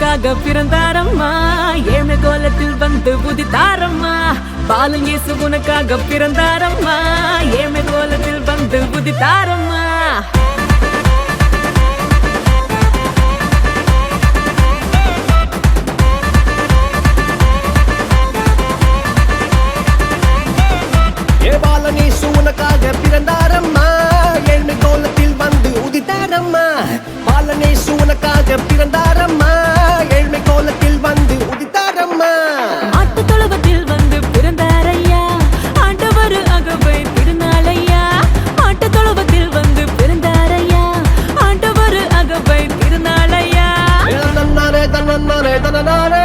உனக்காக பிறந்தாரம்மா ஏழ்மை கோலத்தில் வந்து உதித்தாரம்மா பாலன் இயேசு உனக்காக பிறந்தாரம்மா ஏழ்மை கோலத்தில் வந்து உதித்தாரம்மா பாலன் இயேசு உனக்காக பிறந்தாரம்மா ஏழ்மை கோலத்தில் வந்து உதித்தாரம்மா பாலன் இயேசு உனக்காக பிறந்தாரம்மா ஏழ்மை கோலத்தில் வந்து உதித்தாரம்மா ஆட்டு தொழுவத்தில் வந்து பிறந்தாரையா ஆண்டவர் அகவை திருநாளையா ஆட்டு தொழுவத்தில் வந்து பிறந்தாரையா ஆண்டவர் அகவை திருநாளையா தன்னாரே தன்னாரே தன்னாரே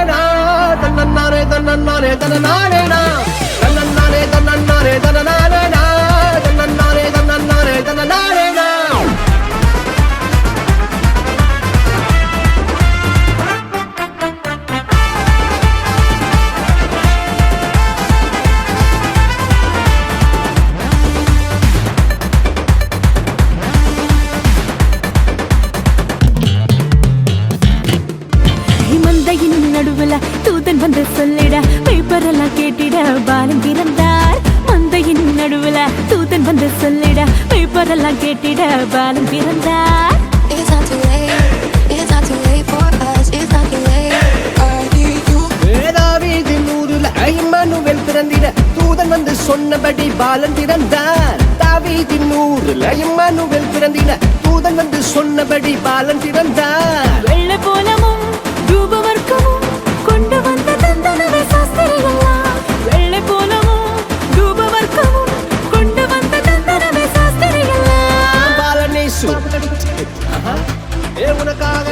தன்னாரே தன்னாரே தன்னாரே தன்னாரே தன்னாரே தன்னாரே தன்னாரே தன்னாரே தன்னாரே மந்தையின் நடுவுல தூதன் வந்து சொல்லிட பேப்பரெல்லாம் கேட்டிட பாலன் பிறந்தார் மந்தையின் நடுவுல தூதன் வந்து சொல்லிட பேப்பரெல்லாம் கேட்டிட பாலன் பிறந்தார் It's not too late. It's not too late for us. It's not too late. I need you. தாவீதின் ஊருல இம்மானுவேல் பிறந்திட தூதன் வந்து சொன்னபடி பாலன் பிறந்தார் தாவீதின் ஊருல இம்மானுவேல் பிறந்திட தூதன் வந்து சொன்னபடி பாலன் பிறந்தார் வெள்ள போலமும் ரூபவர்க்கமும் கொண்டு வந்த தந்தனவே சாஸ்திரிகள்லாம் வெள்ளை போலமும் ரூபவர்க்கமும் கொண்டு வந்த தந்தனவே சாஸ்திரிகள்லாம் பாலன் இயேசு உனக்காக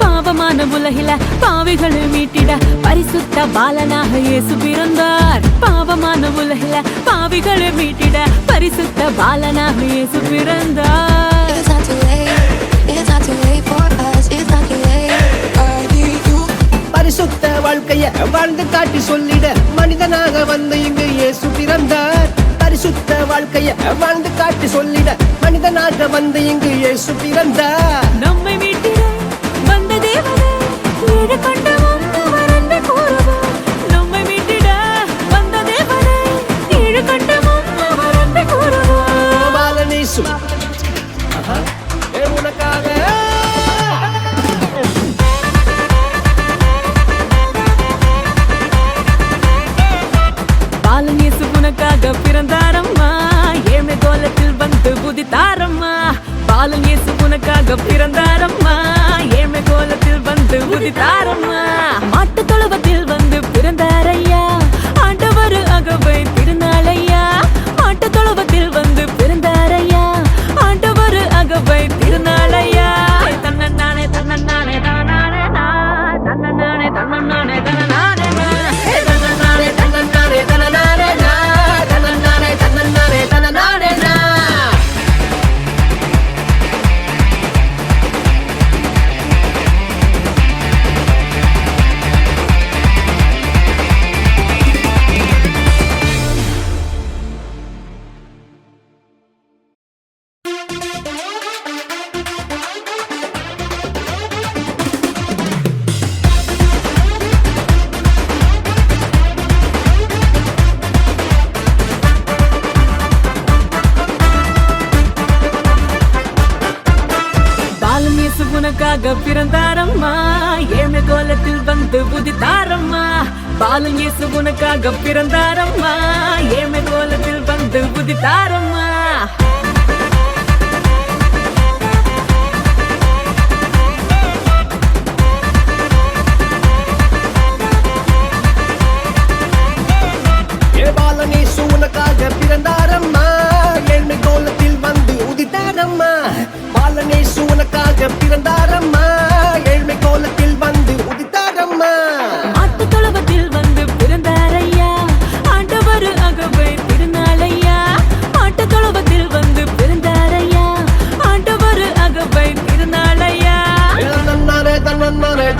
பாவமான உலகில பாவிகளை மீட்டிட பரிசுத்த பாலனாக இயேசு பிறந்தார் பாவமான உலகில பாவிகளை மீட்டிட பரிசுத்த பாலனாக இயேசு பிறந்தார் It's not too late. It's not too late for us. It's not too late. I need you. பரிசுத்த வாழ்க்கைய வாழ்ந்து காட்டி சொல்லிட மனிதனாக வந்து இங்கு இயேசு பிறந்தார் பரிசுத்த வாழ்க்கைய வாழ்ந்து காட்டி சொல்லிட மனிதனாக வந்து இங்கு இயேசு பிறந்தார் நம்மை மீட்டிட வந்த தேவனே ஏழு கண்ட வந்தவர் அன்பை கூறுவார் நம்மை மீட்டிட வந்த தேவனே ஏழு கண்ட வந்தவர் அன்பை கூறுவார் பாலன் இயேசு உனக்காக பாலன் இயேசு உனக்காக பிறந்தாரம்மா ஏழ்மை கோலத்தில் வந்து உதித்தாரம்மா பாலன் இயேசு உனக்காக பிறந்தாரம்மா ஏழ்மை கோலத்தில் வந்து உதித்தாரம்மா மாட்டு தொழுவத்தில் வந்து பிறந்தாரையா ஆண்டவர் அகவை திருநாளையா மாட்டு தொழுவத்தில் வந்து பிறந்தாரையா ஆண்டவர் அகவை திருநாளையா தன்னே தன்னே தானே தன்னே தன்னே உனக்காக பிறந்தாரம்மா ஏழ்மை கோலத்தில் வந்து உதித்தாரம்மா பாலன் இயேசு உனக்காக பிறந்தாரம்மா ஏழ்மை கோலத்தில் வந்து உதித்தாரம்மா பாலன் இயேசு உனக்காக பிறந்தார்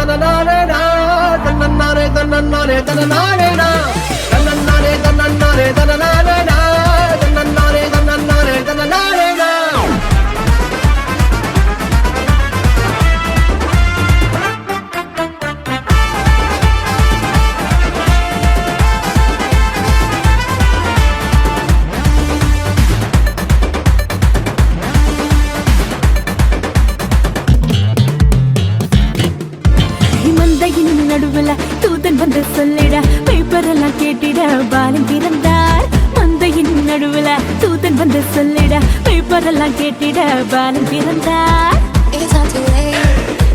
தனநானேனா தன்னன்னானே தன்னன்னானே தனநானேனா தன்னன்னானே தன்னன்னானே தனநானேனா தன்னன்னானே தன்னன்னானே தனநானேனா மந்தையின் நடுவுல தூதன் வந்து சொல்லிட பேப்பர் எல்லாம் கேட்டிட பாலன் பிறந்தார் மந்தையின் நடுவுல தூதன் வந்து சொல்லிட பேப்பர் எல்லாம் கேட்டிட பாலன் பிறந்தார் It's not too late.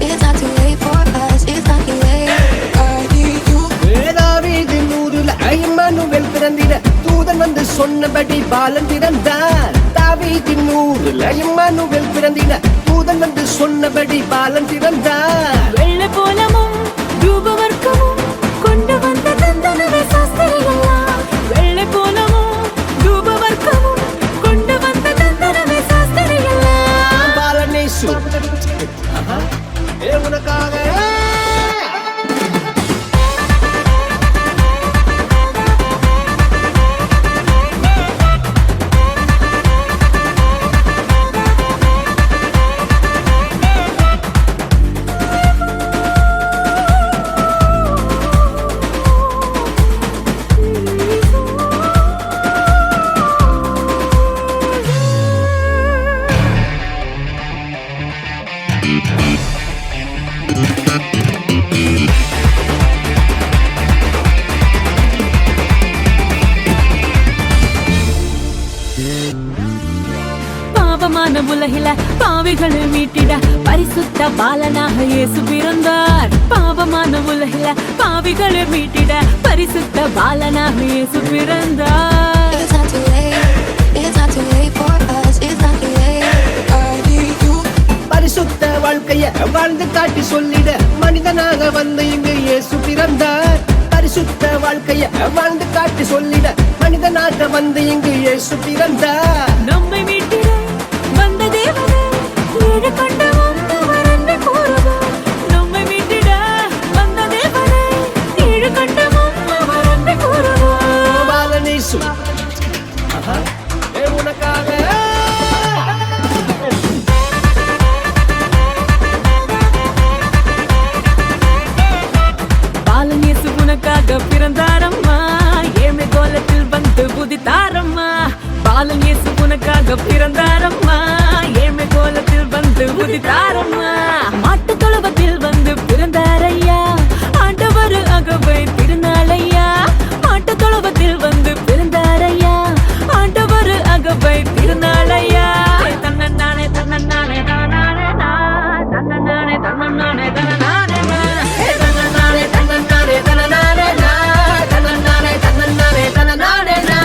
It's not too late for us. It's not too late. I need you. வேதாவீதின் ஊருல இம்மானுவேல் பிறந்திட தூதன் வந்து சொன்னபடி பாலன் பிறந்தார் தாவீதின் ஊருல இம்மானுவேல் பிறந்திட தூதன் வந்து சொன்னபடி பாலன் பிறந்தார் வெள்ளை போலமும் ரூபவர்க்கமும் கொண்டு வந்த தந்தனவே சாஸ்திரிகளா வெள்ளை போலமும் ரூபவர்க்கமும் கொண்டு வந்த தந்தனவே சாஸ்திரிகளா பாலனேசு உனக்காக பாவமான உலகில பாவிகளை மீட்டிட பரிசுத்த பாலனாக இயேசு பிறந்தார் பாவமான உலகில பாவிகளை மீட்டிட பரிசுத்த பாலனாக இயேசு பிறந்தார் It's not too late. It's not too late for us. It's not too late. I need you. பரிசுத்த வாழ்க்கைய வாழ்ந்து காட்டி சொல்லிட மனிதனாக வந்து இங்கு இயேசு பிறந்தார் பரிசுத்த வாழ்க்கைய வாழ்ந்து காட்டி சொல்லிட மனிதனாக வந்து இங்கு இயேசு பிறந்தார் நம்மை மீட்டிட வந்த தேவனே ஏழு கொண்ட வந்தவர் என்று கூறுவார் நம்மை மீட்டிட வந்த தேவனே ஏழு கொண்ட வந்தவர் என்று கூறுவார் பாலனேசு உனக்காக பாலன் இயேசு உனக்காக பிறந்தாரம்மா ஏமை கோலத்தில் வந்து புதித்தாரம்மா பாலன் இயேசு உனக்காக பிறந்தாரம்மா ஏமை கோலத்தில் வந்து புதித்தாரம்மா மாட்டு தொழுவத்தில் வந்து பிறந்தாரையா ஆண்டவர் அகவை திருநாளையா மாட்டு தொழுவத்தில் வந்து பிறந்தாரையா ஆண்டவர் அகவை திருநாளையா தன்னன்னானே தன்னன்னானே தானானே தன்னன்னானே தன்னன்னானே தன்னனானே தன்னன்னானே தன்னன்னானே தன்னனானே தன்னன்னானே தன்னன்னானே தன்னனானே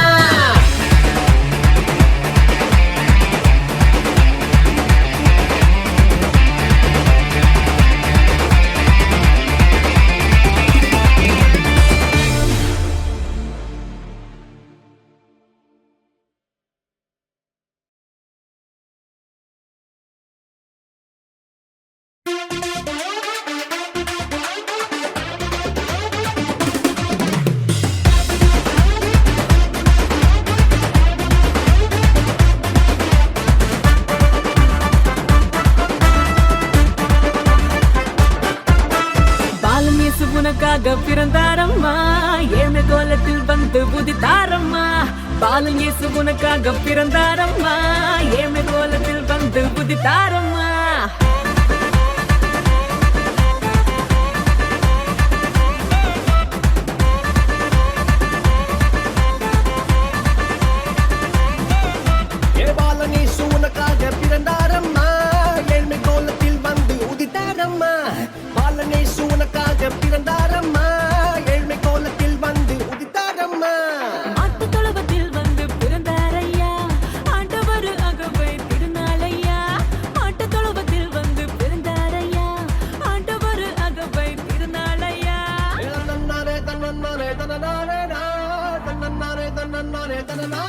பாலன் இயேசு உனக்காக பிறந்தாரம்மா ஏமை கோலத்தில் வந்து புதித்தாரம்மா பாலன் இயேசு உனக்காக பிறந்தாரம்மா ஏமை கோலத்தில் வந்து புதித்தாரம்மா பாலனேசு உனக்காக பிறந்தாரம்மா ஏழ்மை கோலத்தில் வந்து உதித்தாரம்மா பாலனேசு உனக்காக பிறந்தாரம்மா ஏழ்மை கோலத்தில் வந்து உதித்தாரம்மா மாட்டு தொழுவத்தில் வந்து பிறந்தாரையா ஆண்டவர் அகவை திருநாளையா மாட்டு தொழுவத்தில் வந்து பிறந்தாரையா ஆண்டவர் அகவை திருநாளையா தன்னன்னானே தன்னன்னானே தன்னனானே தன்னன்னானே தன்னன்னானே தன்னனானே